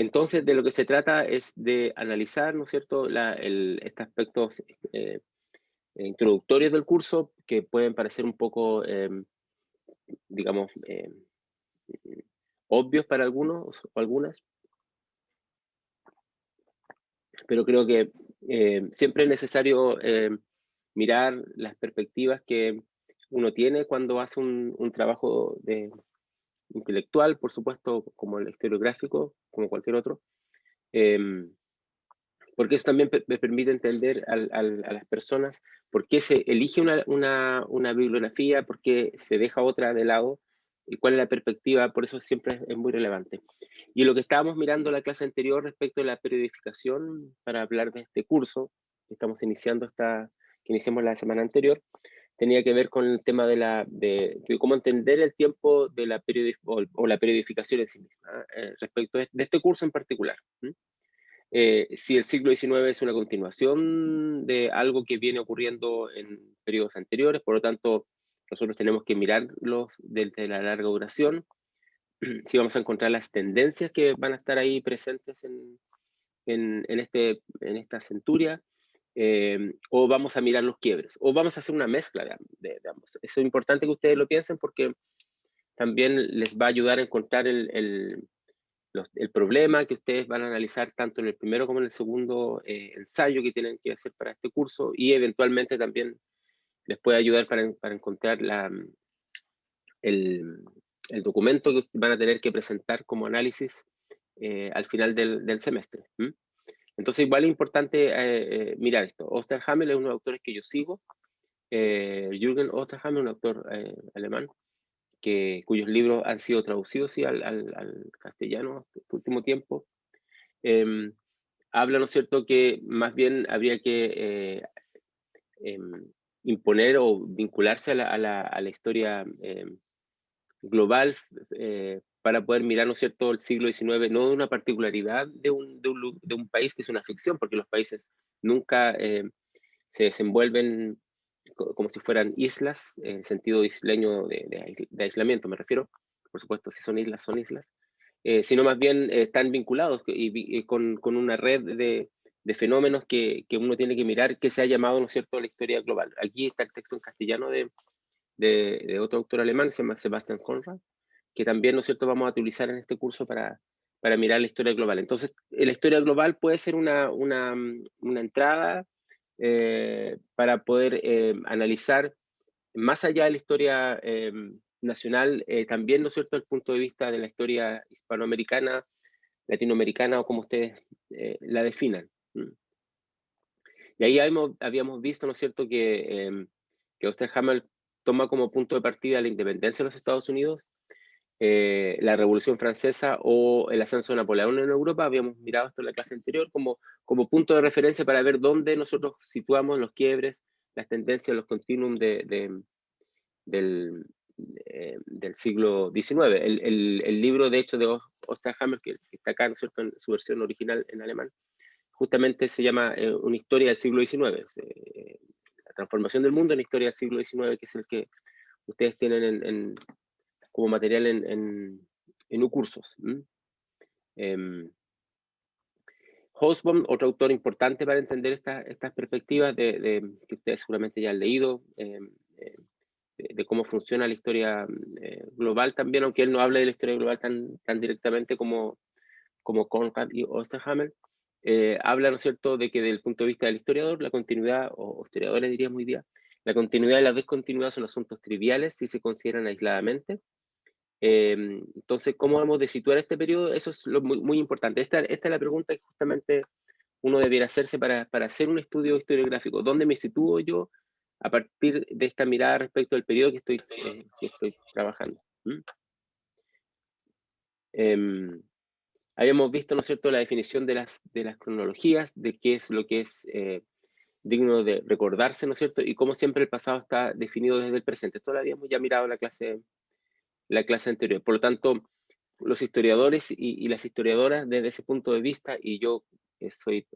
Entonces, de lo que se trata es de analizar, ¿no es cierto?, estos aspectos introductorios del curso que pueden parecer un poco, digamos, obvios para algunos o algunas, pero creo que siempre es necesario mirar las perspectivas que uno tiene cuando hace un trabajo intelectual, por supuesto, como el historiográfico, como cualquier otro, em, porque eso también me permite entender a las personas por qué se elige una bibliografía, por qué se deja otra de lado y cuál es la perspectiva, por eso siempre es muy relevante. Y lo que estábamos mirando en la clase anterior respecto a la periodificación, para hablar de este curso que estamos iniciando, que iniciamos la semana anterior, tenía que ver con el tema de cómo entender el tiempo de o la periodificación en sí misma, respecto de este curso en particular. Si el siglo XIX es una continuación de algo que viene ocurriendo en periodos anteriores, por lo tanto, nosotros tenemos que mirarlos desde la larga duración, si vamos a encontrar las tendencias que van a estar ahí presentes en esta centuria, o vamos a mirar los quiebres, o vamos a hacer una mezcla de ambos. Eso es importante que ustedes lo piensen porque también les va a ayudar a encontrar el problema que ustedes van a analizar tanto en el primero como en el segundo ensayo que tienen que hacer para este curso, y eventualmente también les puede ayudar para encontrar el, el documento que van a tener que presentar como análisis al final del semestre. Entonces, igual es importante mirar esto. Osterhammer es uno de los autores que yo sigo. Jürgen Osterhammer, un autor alemán, cuyos libros han sido traducidos sí, al castellano este último tiempo. Habla, ¿no es cierto?, que más bien habría que imponer o vincularse a la historia global para poder mirar, ¿no es cierto?, el siglo XIX, no de una particularidad de un país que es una ficción, porque los países nunca se desenvuelven como si fueran islas, en el sentido isleño de aislamiento me refiero, por supuesto, si son islas, sino más bien están vinculados y con una red de fenómenos que uno tiene que mirar, que se ha llamado, ¿no es cierto?, la historia global. Aquí está el texto en castellano de otro autor alemán, se llama Sebastian Conrad, que también, ¿no es cierto?, vamos a utilizar en este curso para mirar la historia global. Entonces, la historia global puede ser una entrada para poder analizar más allá de la historia nacional, también, ¿no es cierto?, el punto de vista de la historia hispanoamericana, latinoamericana o como ustedes la definan. Y ahí habíamos visto, ¿no es cierto?, que Osterhammer toma como punto de partida la independencia de los Estados Unidos, la Revolución Francesa o el ascenso de Napoleón en Europa. Habíamos mirado esto en la clase anterior como punto de referencia para ver dónde nosotros situamos los quiebres, las tendencias, los continuum del siglo XIX. El libro, de hecho, de Osterhammer, que está acá, ¿no es cierto?, en su versión original en alemán, justamente se llama Una historia del siglo XIX, la transformación del mundo en la historia del siglo XIX, que es el que ustedes tienen como material en U-Cursos. Hobsbawm, otro autor importante para entender estas perspectivas que ustedes seguramente ya han leído, de cómo funciona la historia global también, aunque él no habla de la historia global tan directamente como Conrad y Osterhammer. Habla, ¿no es cierto?, de que desde el punto de vista del historiador, la continuidad, o historiadores diríamos hoy día, la continuidad y la descontinuidad son asuntos triviales si se consideran aisladamente. Entonces, ¿cómo vamos de situar este periodo? Eso es muy, muy importante. Esta es la pregunta que justamente uno debiera hacerse para hacer un estudio historiográfico. ¿Dónde me sitúo yo a partir de esta mirada respecto al periodo que estoy trabajando? Habíamos visto, ¿no es cierto?, la definición de las cronologías, de qué es lo que es digno de recordarse, ¿no es cierto?, y cómo siempre el pasado está definido desde el presente. Esto lo habíamos ya mirado en la clase anterior. Por lo tanto, los historiadores y las historiadoras desde ese punto de vista, y yo soy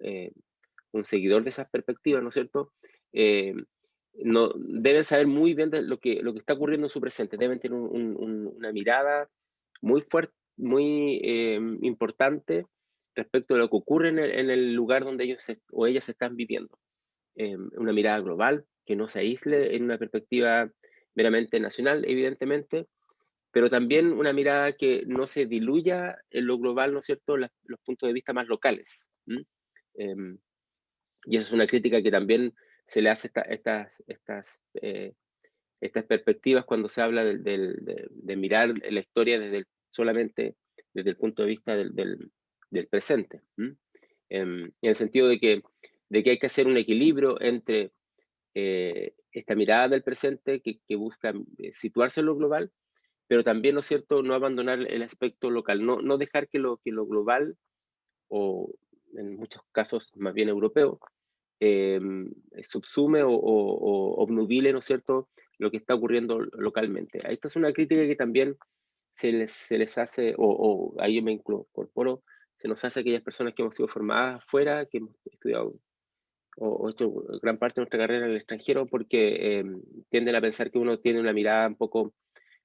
un seguidor de esas perspectivas, ¿no es cierto?, no, deben saber muy bien de lo que está ocurriendo en su presente, deben tener una mirada muy fuerte, muy importante respecto de lo que ocurre en el lugar donde ellos o ellas están viviendo. Una mirada global, que no se aísle en una perspectiva meramente nacional, evidentemente, pero también una mirada que no se diluya en lo global, ¿no es cierto?, los puntos de vista más locales. Y eso es una crítica que también se le hace estas perspectivas cuando se habla de mirar la historia solamente desde el punto de vista del presente. En el sentido de que hay que hacer un equilibrio entre esta mirada del presente que busca situarse en lo global, pero también, ¿no es cierto?, no abandonar el aspecto local, no dejar que lo global, o en muchos casos más bien europeo, subsume o obnubile, ¿no es cierto?, lo que está ocurriendo localmente. Esta es una crítica que también se les hace, o ahí yo me incorporo, se nos hace a aquellas personas que hemos sido formadas afuera, que hemos estudiado o hecho gran parte de nuestra carrera en el extranjero, porque tienden a pensar que uno tiene una mirada un poco,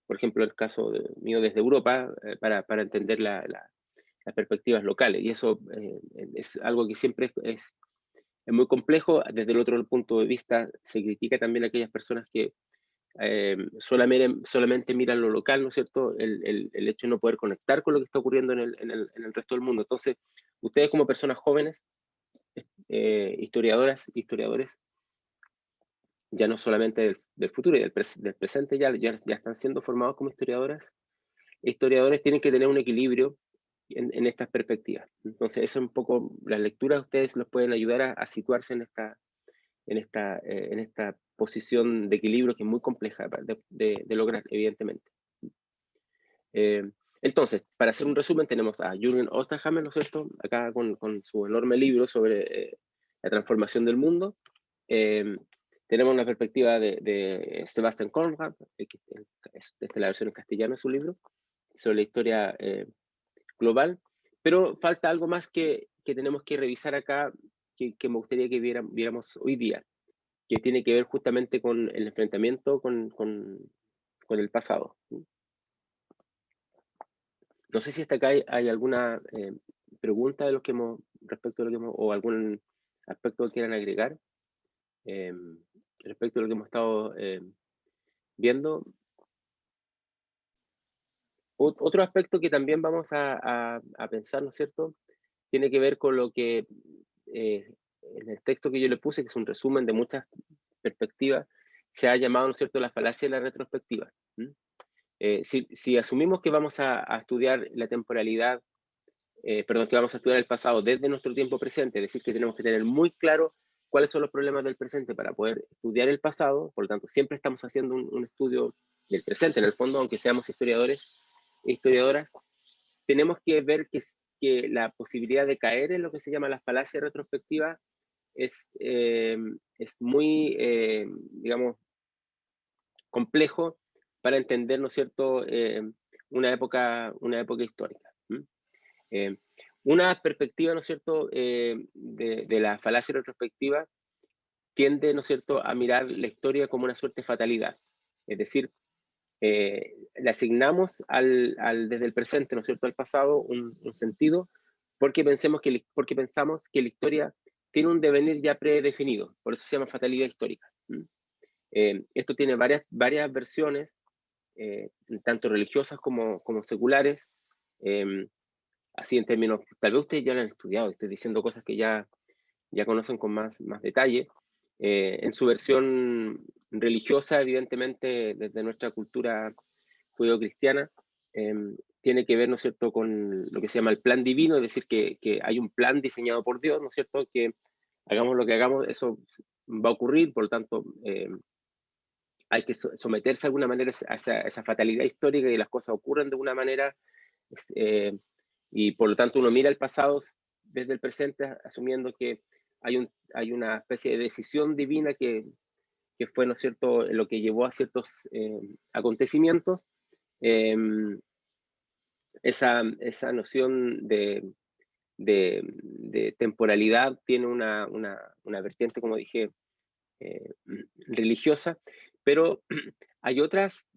por ejemplo, el caso mío desde Europa, para entender las perspectivas locales. Y eso es algo que siempre es muy complejo. Desde el otro punto de vista, se critica también a aquellas personas que solamente miran lo local, ¿no es cierto? El hecho de no poder conectar con lo que está ocurriendo en el resto del mundo. Entonces, ustedes como personas jóvenes, historiadores, ya no solamente del futuro y del presente, ya están siendo formados como historiadores tienen que tener un equilibrio en estas perspectivas. Entonces, eso es un poco, las lecturas ustedes los pueden ayudar a situarse en esta posición de equilibrio que es muy compleja de lograr, evidentemente. Eh, entonces, para hacer un resumen, tenemos a Jürgen Osterhammer, ¿no es cierto?, acá con su enorme libro sobre la transformación del mundo. Tenemos una perspectiva de Sebastian Conrad, esta es la versión en castellano de su libro, sobre la historia global, pero falta algo más que tenemos que revisar acá, que me gustaría que viéramos hoy día, que tiene que ver justamente con el enfrentamiento con el pasado. No sé si hasta acá hay alguna pregunta de respecto a lo que hemos, o algún aspecto que quieran agregar eh, respecto a lo que hemos estado viendo. Otro aspecto que también vamos a pensar, ¿no es cierto?, tiene que ver con lo que en el texto que yo le puse, que es un resumen de muchas perspectivas, se ha llamado, ¿no es cierto?, la falacia de la retrospectiva. Si asumimos que vamos a estudiar la temporalidad, perdón, que vamos a estudiar el pasado desde nuestro tiempo presente, es decir, que tenemos que tener muy claro cuáles son los problemas del presente para poder estudiar el pasado, por lo tanto, siempre estamos haciendo un estudio del presente, en el fondo, aunque seamos historiadores e historiadoras, tenemos que ver que la posibilidad de caer en lo que se llama la falacia retrospectiva es muy, digamos, complejo para entender, ¿no es cierto?, una época histórica. Eh, una perspectiva, ¿no es cierto?, de la falacia retrospectiva tiende, ¿no es cierto?, a mirar la historia como una suerte de fatalidad. Es decir, le asignamos desde el presente, ¿no es cierto?, al pasado un sentido, porque pensamos que la historia tiene un devenir ya predefinido, por eso se llama fatalidad histórica. Esto tiene varias versiones, tanto religiosas como seculares, así en términos, tal vez ustedes ya lo han estudiado, estoy diciendo cosas que ya conocen con más detalle. En su versión religiosa, evidentemente, desde nuestra cultura judeocristiana, tiene que ver, ¿no es cierto?, con lo que se llama el plan divino, es decir, que hay un plan diseñado por Dios, ¿no es cierto?, que hagamos lo que hagamos, eso va a ocurrir, por lo tanto, hay que someterse de alguna manera a esa fatalidad histórica y las cosas ocurren de una manera, eh, y por lo tanto uno mira el pasado desde el presente asumiendo que hay una especie de decisión divina que fue, ¿no es cierto?, lo que llevó a ciertos acontecimientos. Esa noción de temporalidad tiene una vertiente, como dije, eh, religiosa, pero hay otras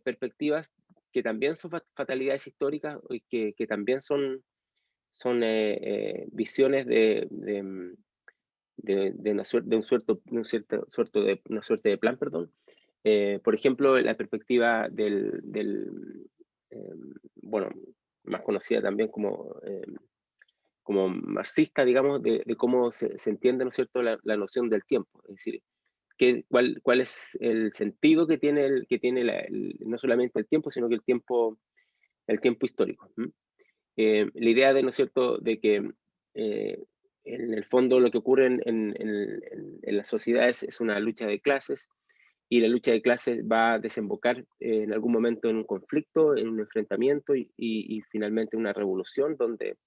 perspectivas que también son fatalidades históricas y que también son visiones de una suerte, una suerte de plan, perdón. Por ejemplo, la perspectiva bueno, más conocida también como marxista, digamos, de cómo se entiende, ¿no es cierto?, la noción del tiempo. Es decir, cuál es el sentido que tiene, no solamente el tiempo, sino que el tiempo histórico. La idea de, ¿no es cierto?, de que en el fondo lo que ocurre en las sociedades es una lucha de clases, y la lucha de clases va a desembocar en algún momento en un conflicto, en un enfrentamiento y finalmente una revolución donde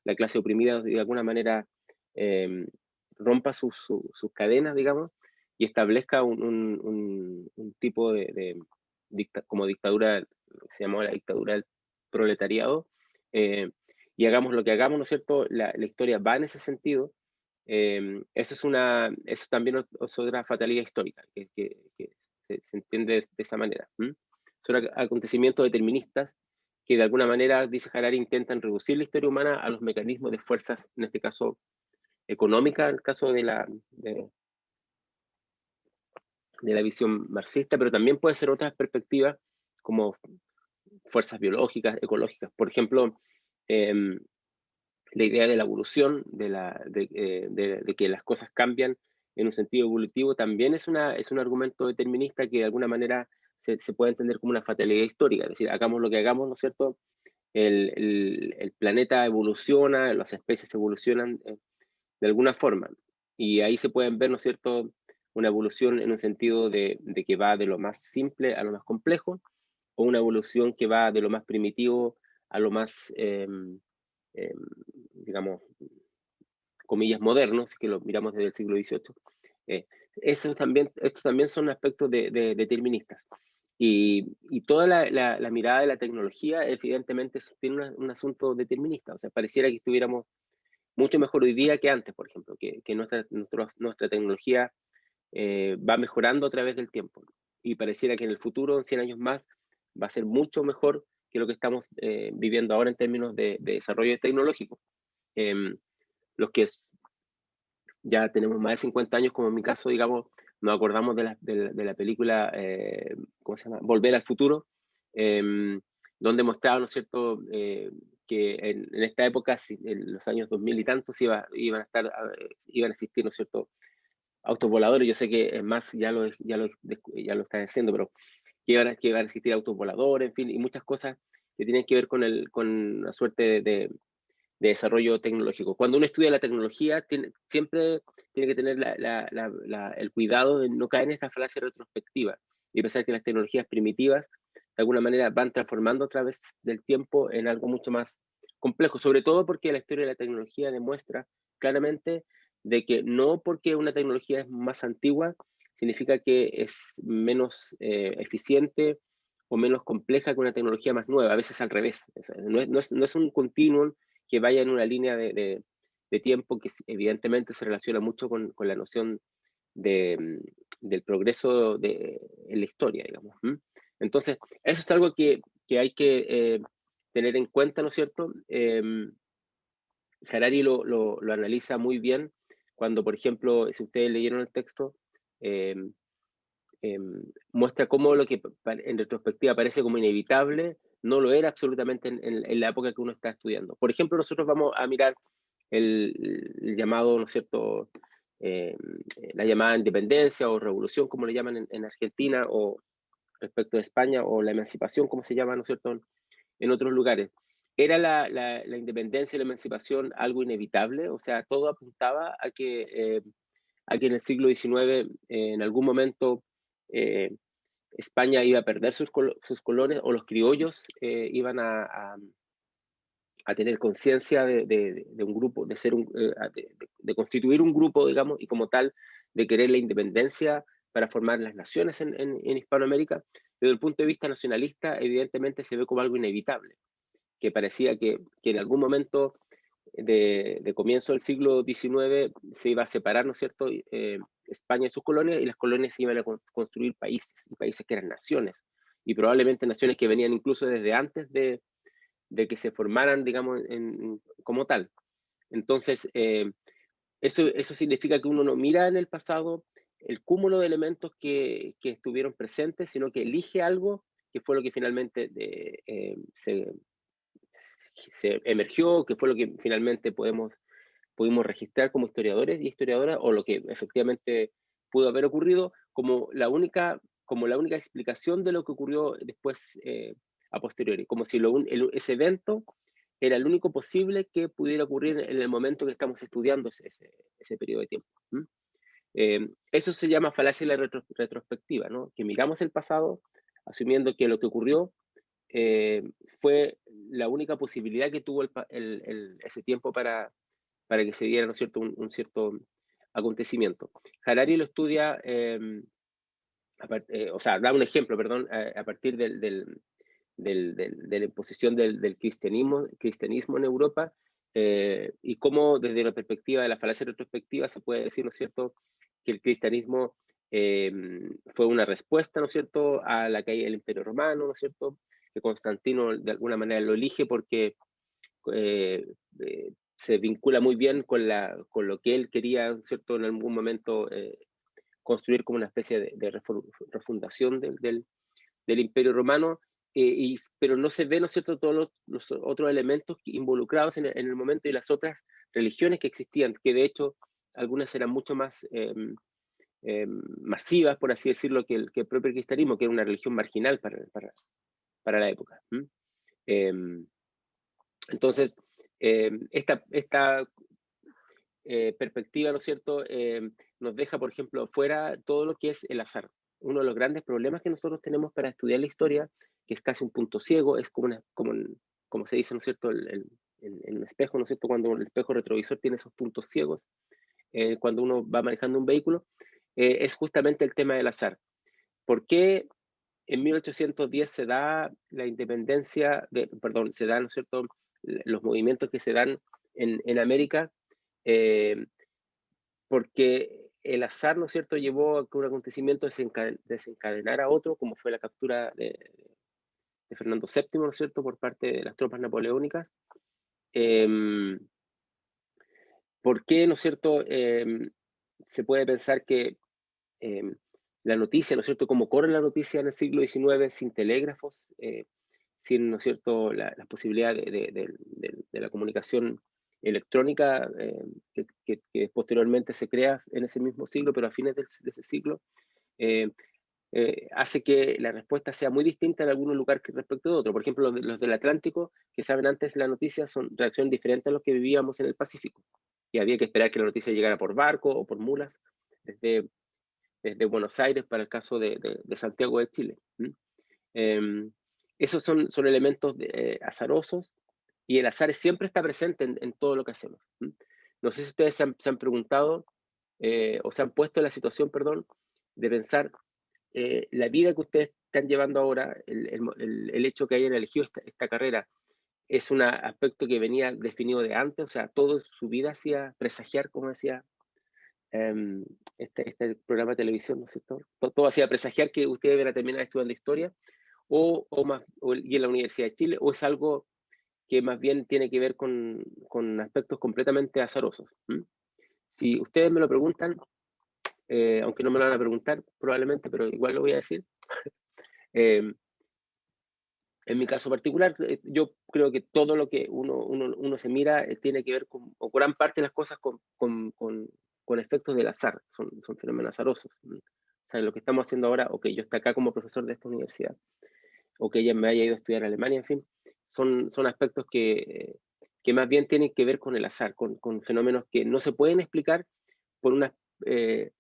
la clase oprimida de alguna manera eh, rompa sus cadenas, digamos, y establezca un tipo como dictadura, se llamó la dictadura del proletariado, y hagamos lo que hagamos, ¿no es cierto? La historia va en ese sentido. Eso también es otra fatalidad histórica, que se entiende de esa manera. Son acontecimientos deterministas que de alguna manera, dice Harari, intentan reducir la historia humana a los mecanismos de fuerzas, en este caso económica, en el caso de la visión marxista, pero también puede ser otras perspectivas como fuerzas biológicas, ecológicas. Por ejemplo, la idea de la evolución, de que las cosas cambian en un sentido evolutivo, también es un argumento determinista que de alguna manera se puede entender como una fatalidad histórica. Es decir, hagamos lo que hagamos, ¿no es cierto? El planeta evoluciona, las especies evolucionan de alguna forma. Y ahí se pueden ver, ¿no es cierto?, una evolución en un sentido de que va de lo más simple a lo más complejo, o una evolución que va de lo más primitivo a lo más, digamos, comillas, modernos, que lo miramos desde el siglo XVIII. Eh, estos también son aspectos deterministas. Y toda la mirada de la tecnología, evidentemente, tiene un asunto determinista. O sea, pareciera que estuviéramos mucho mejor hoy día que antes, por ejemplo, que nuestra tecnología va mejorando a través del tiempo. Y pareciera que en el futuro, en 100 años más, va a ser mucho mejor que lo que estamos viviendo ahora en términos de desarrollo tecnológico. Los que ya tenemos más de 50 años, como en mi caso, digamos, nos acordamos de la película, ¿cómo se llama? Volver al futuro, donde mostraba, ¿no es cierto?, que en esta época, en los años 2000 y tantos, iban a existir, ¿no es cierto?, autos voladores. Yo sé que es más, ya lo está haciendo, pero que iban a existir autos voladores, en fin, y muchas cosas que tienen que ver con una suerte de desarrollo tecnológico. Cuando uno estudia la tecnología, siempre tiene que tener el cuidado de no caer en esta falacia retrospectiva y pensar que las tecnologías primitivas, de alguna manera, van transformando a través del tiempo en algo mucho más complejo, sobre todo porque la historia de la tecnología demuestra claramente de que no porque una tecnología es más antigua, significa que es menos eficiente o menos compleja que una tecnología más nueva, a veces al revés. O sea, no es un continuum que vaya en una línea de tiempo que evidentemente se relaciona mucho con la noción del progreso en la historia, digamos. Entonces, eso es algo que hay que tener en cuenta, ¿no es cierto? Harari lo analiza muy bien cuando, por ejemplo, si ustedes leyeron el texto, eh, muestra cómo lo que en retrospectiva parece como inevitable, no lo era absolutamente en la época que uno está estudiando. Por ejemplo, nosotros vamos a mirar el llamado, ¿no es cierto?, eh, la llamada independencia o revolución, como le llaman en Argentina, o respecto de España, o la emancipación, como se llama, ¿no es cierto?, en otros lugares. ¿Era la independencia y la emancipación algo inevitable? O sea, todo apuntaba a que en el siglo XIX, en algún momento, eh, España iba a perder sus colonias, o los criollos iban a tener conciencia de un grupo, de constituir un grupo, digamos, y como tal, de querer la independencia para formar las naciones en Hispanoamérica. Desde el punto de vista nacionalista, evidentemente se ve como algo inevitable, que parecía que en algún momento de comienzo del siglo XIX se iba a separar, ¿no es cierto?, España y sus colonias, y las colonias se iban a construir países, y países que eran naciones, y probablemente naciones que venían incluso desde antes de que se formaran, digamos, como tal. Entonces, eso significa que uno no mira en el pasado el cúmulo de elementos que estuvieron presentes, sino que elige algo que fue lo que finalmente se emergió, que fue lo que finalmente pudimos registrar como historiadores y historiadoras, o lo que efectivamente pudo haber ocurrido como la única explicación de lo que ocurrió después a posteriori, como si ese evento era el único posible que pudiera ocurrir en el momento que estamos estudiando ese periodo de tiempo. Eso se llama falacia de la retrospectiva, ¿no? Que miramos el pasado asumiendo que lo que ocurrió fue la única posibilidad que tuvo ese tiempo para que se diera, ¿no es cierto?, un cierto acontecimiento. Harari lo estudia, o sea, da un ejemplo, perdón, a partir de la imposición del cristianismo en Europa, y cómo desde la perspectiva de la falacia retrospectiva se puede decir, ¿no es cierto?, que el cristianismo fue una respuesta, ¿no es cierto?, a la caída del Imperio Romano, ¿no es cierto?, que Constantino de alguna manera lo elige porque eh, se vincula muy bien con lo que él quería, ¿cierto?, en algún momento construir como una especie de refundación del Imperio Romano, pero no se ven, ¿no es cierto?, todos los otros elementos involucrados en el momento y las otras religiones que existían, que de hecho algunas eran mucho más masivas, por así decirlo, que el propio cristianismo, que era una religión marginal para la época. Entonces, esta perspectiva, ¿no es cierto?, nos deja, por ejemplo, fuera todo lo que es el azar. Uno de los grandes problemas que nosotros tenemos para estudiar la historia, que es casi un punto ciego, es como se dice, ¿no es cierto?, el espejo, ¿no es cierto?, cuando el espejo retrovisor tiene esos puntos ciegos, cuando uno va manejando un vehículo, es justamente el tema del azar. ¿Por qué en 1810 se da la independencia, perdón, se dan, ¿no es cierto?, los movimientos que se dan en América? Eh, Porque el azar, ¿no es cierto?, llevó a que un acontecimiento desencadenara otro, como fue la captura de Fernando VII, ¿no es cierto?, por parte de las tropas napoleónicas. ¿Por qué, no es cierto?, se puede pensar que la noticia, ¿no es cierto?, como corre la noticia en el siglo XIX sin telégrafos, sin, ¿no es cierto?, la posibilidad de la comunicación electrónica que posteriormente se crea en ese mismo siglo, pero a fines de ese siglo, eh, hace que la respuesta sea muy distinta en algunos lugares respecto de otros. Por ejemplo, los del Atlántico, que saben antes la noticia, son reacciones diferentes a los que vivíamos en el Pacífico, y había que esperar que la noticia llegara por barco o por mulas desde Buenos Aires para el caso de Santiago de Chile. Esos son elementos azarosos, y el azar siempre está presente en todo lo que hacemos. No sé si ustedes se han preguntado o se han puesto en la situación, perdón, de pensar la vida que ustedes están llevando ahora, el hecho que hayan elegido esta carrera, es un aspecto que venía definido de antes, o sea, toda su vida hacía presagiar, como decía este programa de televisión, ¿no es cierto? Todo hacía presagiar que ustedes iban a terminar estudiando historia, y en la Universidad de Chile, o es algo que más bien tiene que ver con aspectos completamente azarosos. Si ustedes me lo preguntan, aunque no me lo van a preguntar probablemente, pero igual lo voy a decir, eh, en mi caso particular, yo creo que todo lo que uno se mira tiene que ver o gran parte de las cosas con efectos del azar, son fenómenos azarosos. O sea, lo que estamos haciendo ahora, o que yo esté acá como profesor de esta universidad, o que ella me haya ido a estudiar a Alemania, en fin, son aspectos que más bien tienen que ver con el azar, con fenómenos que no se pueden explicar por eh,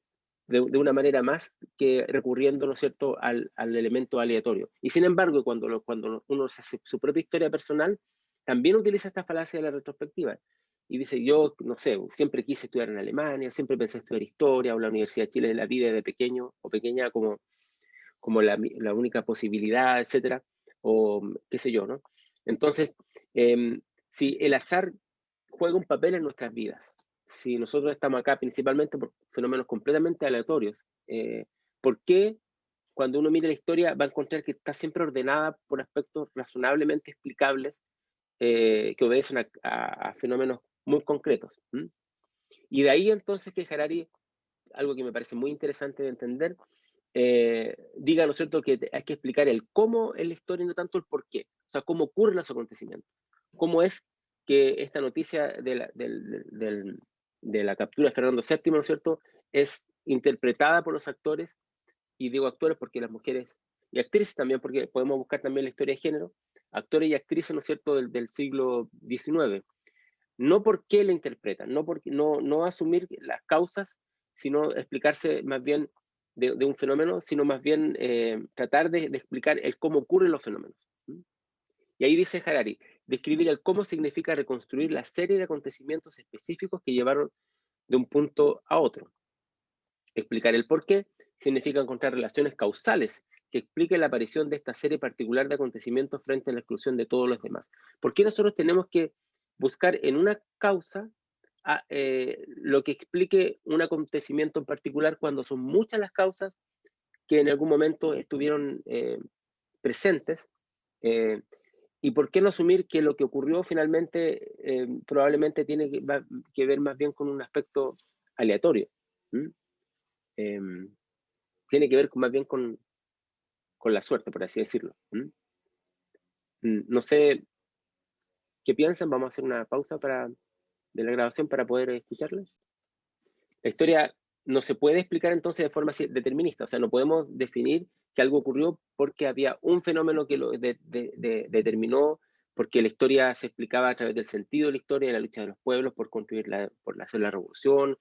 de una manera más que recurriendo, ¿no es cierto?, al elemento aleatorio. Y sin embargo, cuando uno se hace su propia historia personal, también utiliza esta falacia de la retrospectiva. Y dice, yo, no sé, siempre quise estudiar en Alemania, siempre pensé estudiar historia, o la Universidad de Chile de la vida de pequeño o pequeña como la única posibilidad, etcétera, o qué sé yo, ¿no? Entonces, si el azar juega un papel en nuestras vidas, si nosotros estamos acá principalmente por fenómenos completamente aleatorios, ¿por qué cuando uno mira la historia va a encontrar que está siempre ordenada por aspectos razonablemente explicables que obedecen a fenómenos muy concretos. Y de ahí entonces que Harari, algo que me parece muy interesante de entender, diga, ¿no es cierto?, que hay que explicar el cómo en la historia y no tanto el por qué. O sea, cómo ocurren los acontecimientos. Cómo es que esta noticia de la captura de Fernando VII, ¿no es cierto?, es interpretada por los actores, y digo actores porque las mujeres, y actrices también, porque podemos buscar también la historia de género, actores y actrices, ¿no es cierto?, del siglo XIX. No por qué la interpretan, no asumir las causas, sino explicarse más bien de un fenómeno, sino más bien tratar de explicar el cómo ocurren los fenómenos. Y ahí dice Harari, describir el cómo significa reconstruir la serie de acontecimientos específicos que llevaron de un punto a otro. Explicar el por qué significa encontrar relaciones causales que expliquen la aparición de esta serie particular de acontecimientos frente a la exclusión de todos los demás. ¿Por qué nosotros tenemos que buscar en una causa lo que explique un acontecimiento en particular cuando son muchas las causas que en algún momento estuvieron presentes? ¿Y por qué no asumir que lo que ocurrió finalmente probablemente tiene que ver más bien con un aspecto aleatorio? Eh, Tiene que ver más bien con la suerte, por así decirlo. No sé qué piensan, vamos a hacer una pausa de la grabación para poder escucharla. La historia no se puede explicar entonces de forma determinista, o sea, no podemos definir que algo ocurrió porque había un fenómeno que lo determinó, porque la historia se explicaba a través del sentido de la historia, de la lucha de los pueblos por construir por hacer la revolución,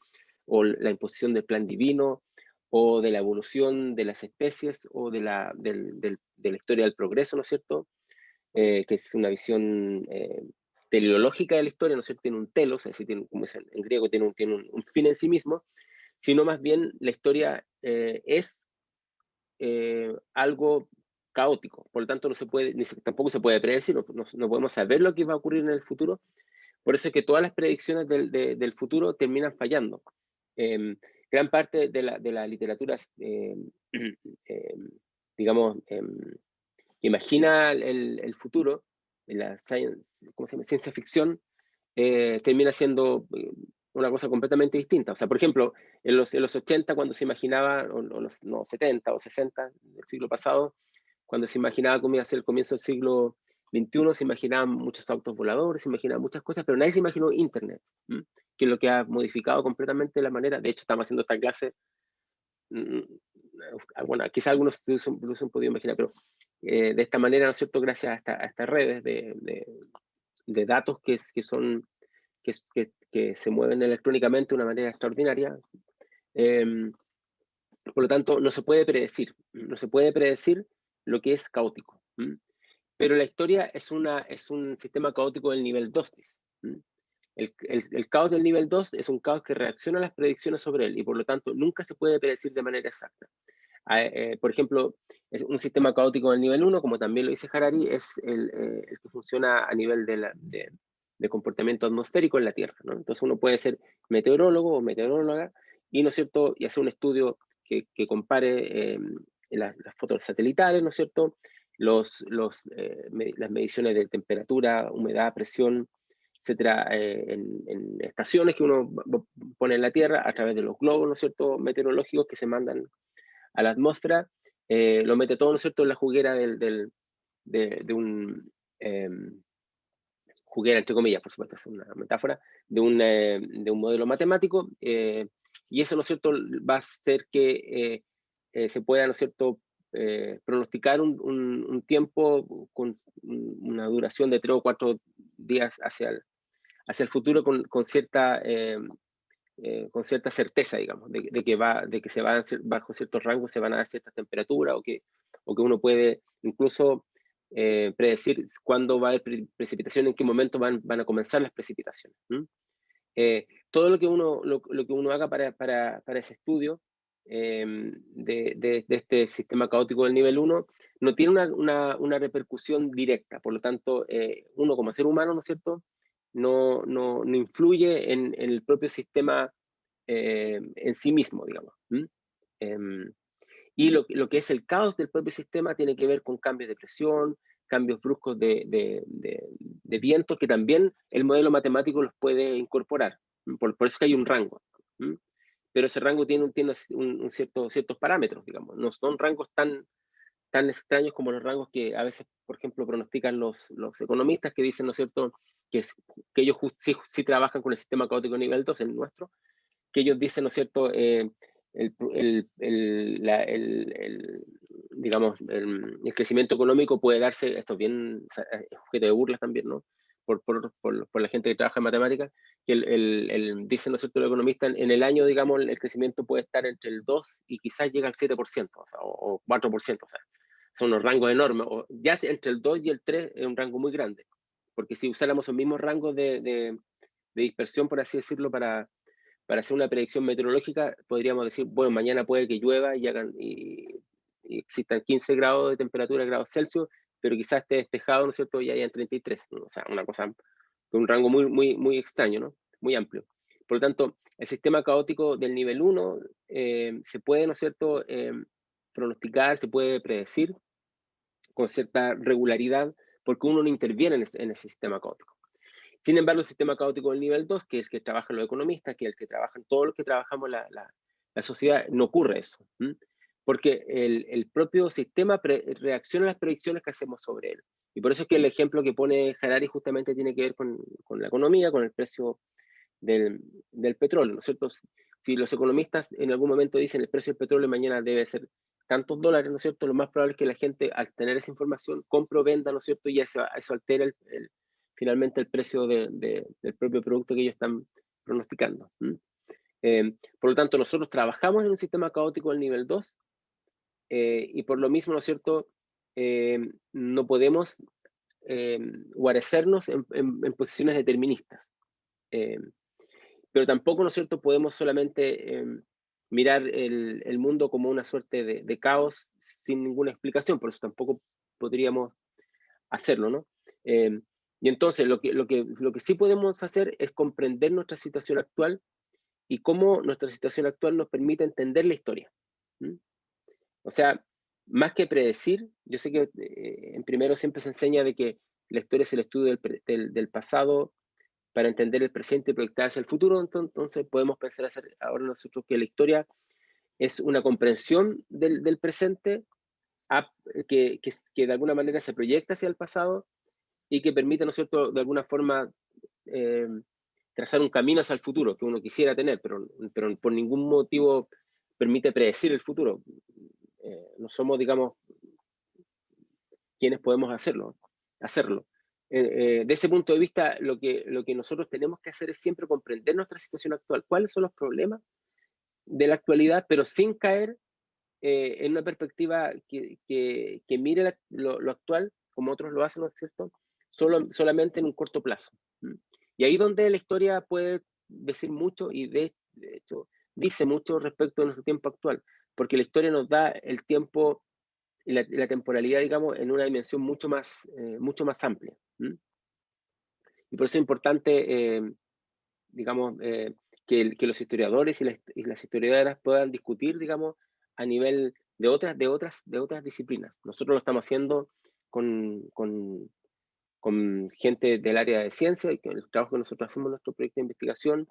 o la imposición del plan divino, o de la evolución de las especies, o de la historia del progreso, ¿no es cierto? Que es una visión teleológica de la historia, ¿no es cierto? Tiene un telos, es decir, como es en griego, tiene un fin en sí mismo, sino más bien la historia es algo caótico, por lo tanto no se puede, tampoco se puede predecir, no podemos saber lo que va a ocurrir en el futuro, por eso es que todas las predicciones del futuro terminan fallando. Gran parte de la literatura, digamos, imagina el futuro, la ¿cómo se llama? Ciencia ficción, termina siendo una cosa completamente distinta. O sea, por ejemplo, en los 80, cuando se imaginaba, o los no, 70 o 60 del siglo pasado, cuando se imaginaba cómo iba a ser el comienzo del siglo XXI, se imaginaban muchos autos voladores, se imaginaban muchas cosas, pero nadie se imaginó Internet, que es lo que ha modificado completamente la manera. De hecho, estamos haciendo esta clase, bueno, quizás algunos lo han podido imaginar, pero de esta manera, ¿no es cierto?, gracias a estas redes de datos que se mueven electrónicamente de una manera extraordinaria. Por lo tanto, no se puede predecir lo que es caótico. Pero la historia es un sistema caótico del nivel 2. El caos del nivel 2 es un caos que reacciona a las predicciones sobre él y por lo tanto nunca se puede predecir de manera exacta. Por ejemplo, es un sistema caótico del nivel 1, como también lo dice Harari, es el que funciona a nivel de comportamiento atmosférico en la Tierra, ¿no? Entonces uno puede ser meteorólogo o meteoróloga y, ¿no es cierto?, y hacer un estudio que compare las fotos satelitales, ¿no es cierto?, las mediciones de temperatura, humedad, presión, etcétera, en estaciones que uno pone en la Tierra a través de los globos, ¿no es cierto?, meteorológicos que se mandan a la atmósfera, lo mete todo, ¿no es cierto?, en la juguera de un juguera, entre comillas, por supuesto, es una metáfora, de un modelo matemático, y eso, ¿no es cierto?, va a hacer que se pueda, ¿no es cierto?, pronosticar un tiempo con una duración de 3 o 4 días hacia el futuro con cierta certeza, digamos, de que se van bajo ciertos rangos, se van a dar ciertas temperaturas, o que uno puede incluso predecir cuándo va a haber precipitación, en qué momento van a comenzar las precipitaciones. Todo lo que uno haga para ese estudio de este sistema caótico del nivel 1 no tiene una repercusión directa, por lo tanto, uno como ser humano, ¿no es cierto?, no influye en el propio sistema en sí mismo, digamos. Y lo que es el caos del propio sistema tiene que ver con cambios de presión, cambios bruscos de vientos que también el modelo matemático los puede incorporar. Por eso que hay un rango. Pero ese rango tiene ciertos parámetros, digamos. No son rangos tan extraños como los rangos que a veces, por ejemplo, pronostican los economistas que dicen, ¿no es cierto?, que ellos sí trabajan con el sistema caótico nivel 2, el nuestro, que ellos dicen, ¿no es cierto?, digamos, el crecimiento económico puede darse, esto es bien objeto de burlas también, ¿no?, por la gente que trabaja en matemáticas, que dicen, ¿no es cierto?, los economistas, en el año, digamos, el crecimiento puede estar entre el 2 y quizás llega al 7%, o sea, o 4%, o sea, son unos rangos enormes, o ya entre el 2 y el 3 es un rango muy grande, porque si usáramos los mismos rangos de dispersión, por así decirlo, para hacer una predicción meteorológica, podríamos decir, bueno, mañana puede que llueva y existan 15 grados de temperatura, grados Celsius, pero quizás esté despejado, ¿no es cierto?, y hayan 33, ¿no? O sea, una cosa, un rango muy extraño, ¿no?, muy amplio. Por lo tanto, el sistema caótico del nivel 1 se puede, ¿no es cierto?, pronosticar, se puede predecir con cierta regularidad, porque uno no interviene en ese sistema caótico. Sin embargo, el sistema caótico del nivel 2, que es el que trabajan los economistas, que es el que trabajan todos los que trabajamos la sociedad, no ocurre eso. Porque el propio sistema reacciona a las predicciones que hacemos sobre él. Y por eso es que el ejemplo que pone Harari justamente tiene que ver con la economía, con el precio del petróleo, ¿no es cierto? Si los economistas en algún momento dicen el precio del petróleo mañana debe ser tantos dólares, ¿no es cierto?, lo más probable es que la gente, al tener esa información, compre o venda, ¿no es cierto?, y eso altera finalmente el precio del propio producto que ellos están pronosticando. Por lo tanto, nosotros trabajamos en un sistema caótico del nivel 2 y por lo mismo, ¿no es cierto?, no podemos guarecernos en posiciones deterministas. Pero tampoco, ¿no es cierto?, podemos solamente mirar el mundo como una suerte de caos sin ninguna explicación, por eso tampoco podríamos hacerlo, ¿no? Y entonces lo que sí podemos hacer es comprender nuestra situación actual y cómo nuestra situación actual nos permite entender la historia. O sea, más que predecir, yo sé que en primero siempre se enseña de que la historia es el estudio del pasado para entender el presente y proyectar hacia el futuro. Entonces podemos pensar ahora nosotros que la historia es una comprensión del presente que de alguna manera se proyecta hacia el pasado y que permite, ¿no es cierto?, de alguna forma trazar un camino hacia el futuro que uno quisiera tener, pero por ningún motivo permite predecir el futuro. No somos, digamos, quienes podemos hacerlo. De ese punto de vista, lo que nosotros tenemos que hacer es siempre comprender nuestra situación actual, cuáles son los problemas de la actualidad, pero sin caer en una perspectiva que mire lo actual, como otros lo hacen, ¿no es cierto?, solamente en un corto plazo. Y ahí donde la historia puede decir mucho y de hecho dice mucho respecto a nuestro tiempo actual, porque la historia nos da el tiempo y la temporalidad, digamos, en una dimensión mucho más amplia. Y por eso es importante, digamos, que los historiadores y las historiadoras puedan discutir, digamos, a nivel de otras disciplinas. Nosotros lo estamos haciendo con gente del área de ciencia, y el trabajo que nosotros hacemos en nuestro proyecto de investigación,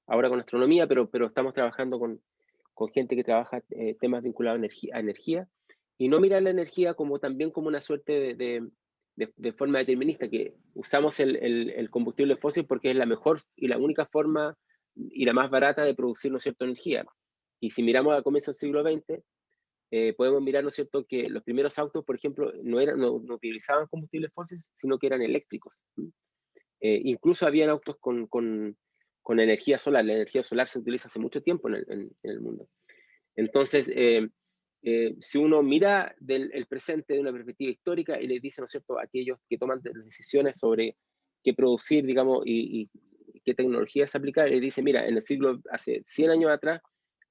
ahora con astronomía, pero estamos trabajando con gente que trabaja temas vinculados a energía, y no mirar la energía también como una suerte de forma determinista, que usamos el combustible fósil porque es la mejor y la única forma y la más barata de producir, ¿no es cierto?, energía. Y si miramos a comienzos del siglo XX, podemos mirar, ¿no es cierto?, que los primeros autos, por ejemplo, no utilizaban combustibles fósiles, sino que eran eléctricos. Incluso habían autos con energía solar. La energía solar se utiliza hace mucho tiempo en el mundo. Entonces, si uno mira el presente de una perspectiva histórica y les dice, ¿no es cierto?, a aquellos que toman decisiones sobre qué producir, digamos, y qué tecnologías aplicar, les dice, mira, hace 100 años atrás,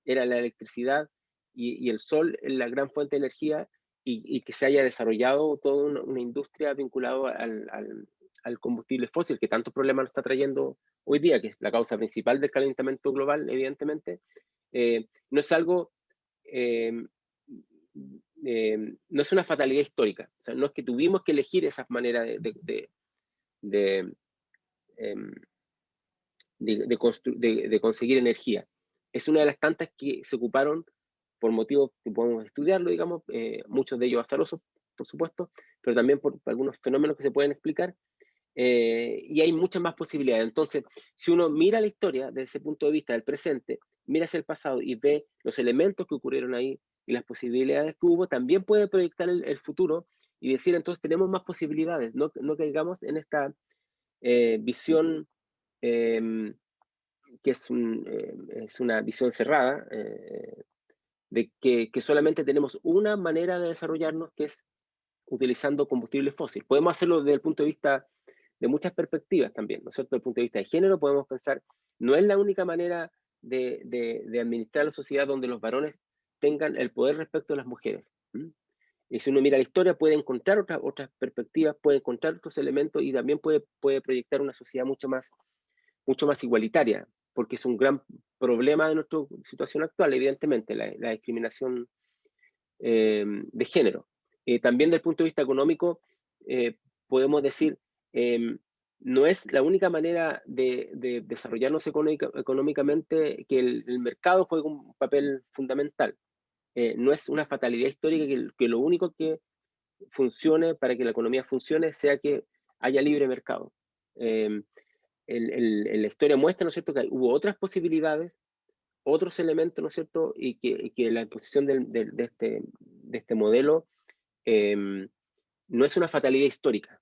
era la electricidad y el sol la gran fuente de energía, y que se haya desarrollado toda una industria vinculada al combustible fósil, que tantos problemas nos está trayendo hoy día, que es la causa principal del calentamiento global, evidentemente. No es algo no es una fatalidad histórica, o sea, no es que tuvimos que elegir esa manera de, em, de conseguir energía. Es una de las tantas que se ocuparon por motivos que podemos estudiarlo, digamos, muchos de ellos azarosos, por supuesto, pero también por algunos fenómenos que se pueden explicar, y hay muchas más posibilidades. Entonces, si uno mira la historia desde ese punto de vista del presente, mira hacia el pasado y ve los elementos que ocurrieron ahí y las posibilidades que hubo, también puede proyectar el futuro y decir, entonces tenemos más posibilidades, no caigamos en esta visión que es una visión cerrada, de que solamente tenemos una manera de desarrollarnos, que es utilizando combustibles fósiles. Podemos hacerlo desde el punto de vista de muchas perspectivas también, ¿no es cierto? Desde el punto de vista de género podemos pensar, no es la única manera de administrar la sociedad donde los varones tengan el poder respecto a las mujeres. Y si uno mira la historia puede encontrar otras perspectivas, puede encontrar otros elementos y también puede proyectar una sociedad mucho más igualitaria, porque es un gran problema de nuestra situación actual, evidentemente, la discriminación de género. También desde el punto de vista económico, podemos decir, no es la única manera de desarrollarnos económicamente que el mercado juega un papel fundamental. No es una fatalidad histórica que lo único que funcione para que la economía funcione sea que haya libre mercado. En la historia muestra, ¿no es cierto?, que hubo otras posibilidades, otros elementos, ¿no es cierto?, y que la imposición de este modelo no es una fatalidad histórica,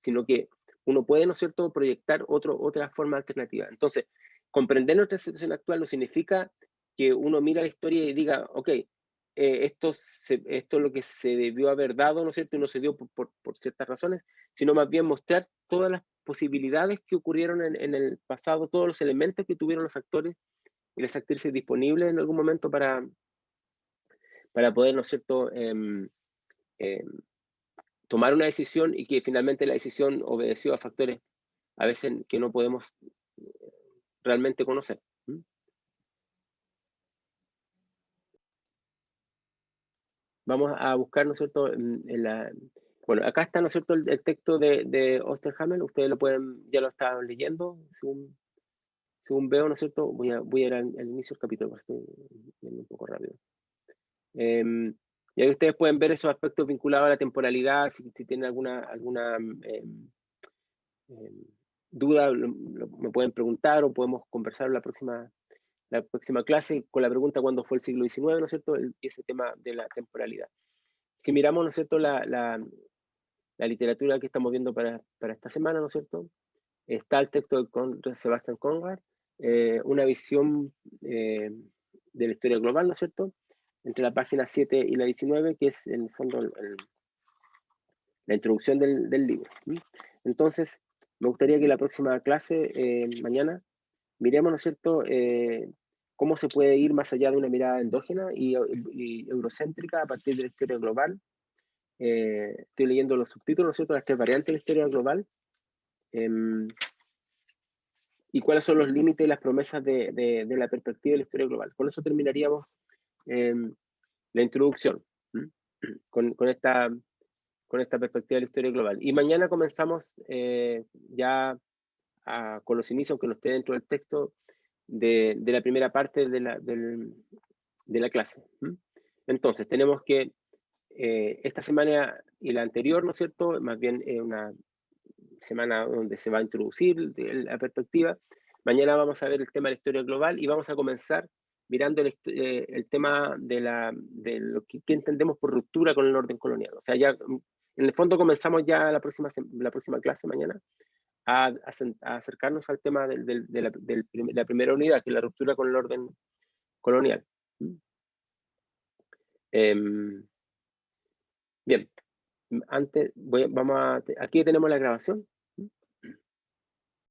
sino que uno puede, ¿no es cierto?, proyectar otra forma alternativa. Entonces, comprender nuestra situación actual no significa que uno mira la historia y diga, ok, esto es lo que se debió haber dado, ¿no es cierto?, y no se dio por ciertas razones, sino más bien mostrar todas las posibilidades que ocurrieron en el pasado, todos los elementos que tuvieron los actores y las actrices disponibles en algún momento para poder, ¿no es cierto?, tomar una decisión y que finalmente la decisión obedeció a factores a veces que no podemos realmente conocer. Vamos a buscar, ¿no es cierto?, bueno, acá está, ¿no es cierto?, el texto de Osterhammer, ustedes lo pueden, ya lo estaban leyendo, según veo, ¿no es cierto? Voy a ir al inicio del capítulo, porque estoy yendo un poco rápido. Y ahí ustedes pueden ver esos aspectos vinculados a la temporalidad, si tienen alguna duda, me pueden preguntar o podemos conversar la próxima clase con la pregunta ¿cuándo fue el siglo XIX? ¿No es cierto? Y ese tema de la temporalidad. Si miramos, ¿no es cierto?, la literatura que estamos viendo para esta semana, ¿no es cierto? Está el texto de Sebastian Conrad, una visión de la historia global, ¿no es cierto?, entre la página 7 y la 19, que es en el fondo la introducción del libro. Entonces, me gustaría que la próxima clase, mañana, miremos, ¿no es cierto?, cómo se puede ir más allá de una mirada endógena y eurocéntrica a partir de la historia global. Estoy leyendo los subtítulos, ¿no es cierto?, las tres variantes de la historia global. Y cuáles son los límites y las promesas de la perspectiva de la historia global. Con eso terminaríamos la introducción, con esta perspectiva de la historia global. Y mañana comenzamos ya con los inicios, que no esté dentro del texto, de la primera parte de la clase. Entonces, tenemos que esta semana y la anterior, ¿no es cierto?, más bien una semana donde se va a introducir la perspectiva. Mañana vamos a ver el tema de la historia global y vamos a comenzar mirando el tema de lo que entendemos por ruptura con el orden colonial. O sea, ya en el fondo comenzamos ya la próxima clase mañana a acercarnos al tema de la primera unidad, que es la ruptura con el orden colonial. Bien, antes aquí tenemos la grabación.